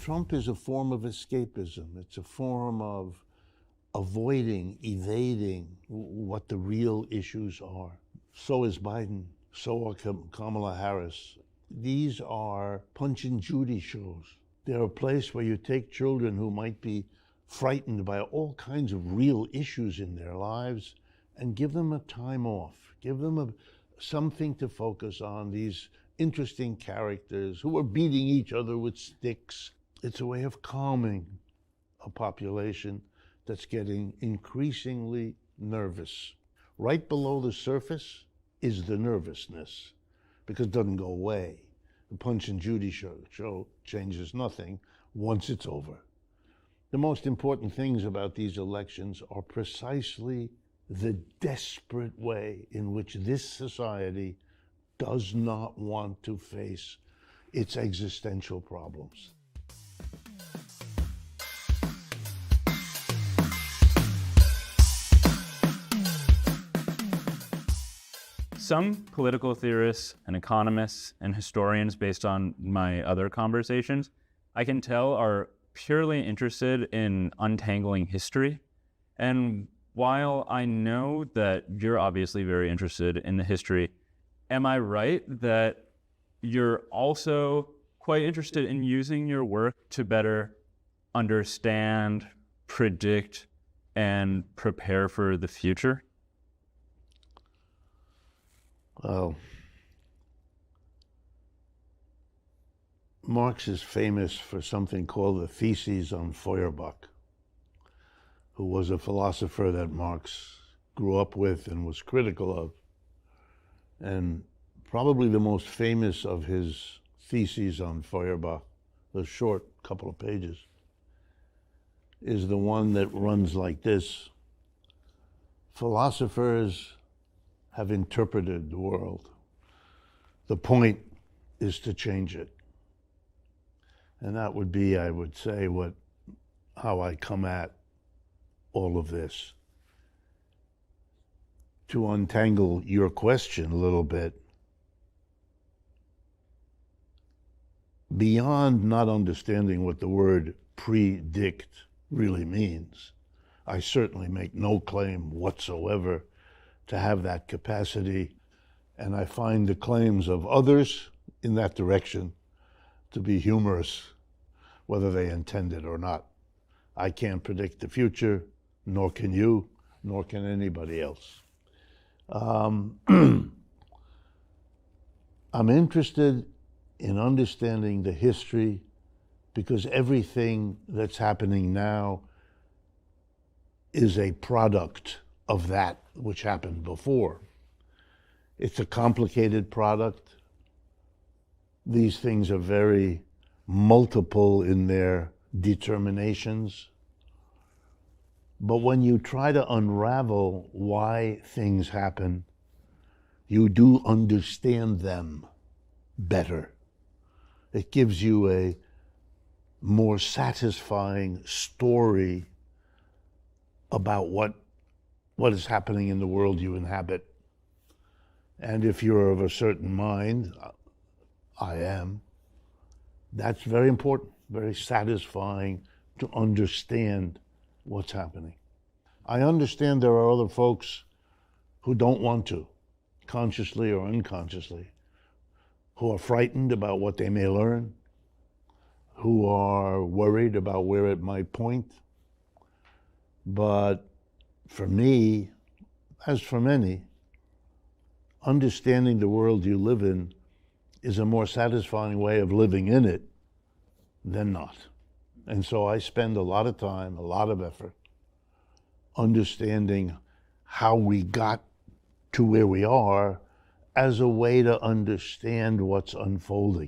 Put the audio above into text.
Trump is a form of escapism. It's a form of avoiding, evading what the real issues are. So is Biden. So are Kamala Harris. These are Punch and Judy shows. They're a place where you take children who might be frightened by all kinds of real issues in their lives and give them a time off. Give them something to focus on, these interesting characters who are beating each other with sticks. It's a way of calming a population that's getting increasingly nervous. Right below the surface is the nervousness, because it doesn't go away. The Punch and Judy show changes nothing once it's over. The most important things about these elections are precisely the desperate way in which this society does not want to face its existential problems. Some political theorists and economists and historians, based on my other conversations, I can tell are purely interested in untangling history. And while I know that you're obviously very interested in the history, am I right that you're also quite interested in using your work to better understand, predict, and prepare for the future? Well, Marx is famous for something called the theses on Feuerbach, who was a philosopher that Marx grew up with and was critical of. And probably the most famous of his theses on Feuerbach, the short couple of pages, is the one that runs like this: philosophers have interpreted the world. The point is to change it. And that would be, I would say, how I come at all of this. To untangle your question a little bit, beyond not understanding what the word predict really means, I certainly make no claim whatsoever to have that capacity, and I find the claims of others in that direction to be humorous, whether they intend it or not. I can't predict the future, nor can you, nor can anybody else. I'm interested in understanding the history because everything that's happening now is a product of that which happened before. It's a complicated product. These things are very multiple in their determinations. But when you try to unravel why things happen, you do understand them better. It gives you a more satisfying story about what is happening in the world you inhabit. And if you're of a certain mind, I am, that's very important, very satisfying to understand what's happening. I understand there are other folks who don't want to, consciously or unconsciously, who are frightened about what they may learn, who are worried about where it might point. But for me, as for many, understanding the world you live in is a more satisfying way of living in it than not. And so I spend a lot of time, a lot of effort, understanding how we got to where we are as a way to understand what's unfolding.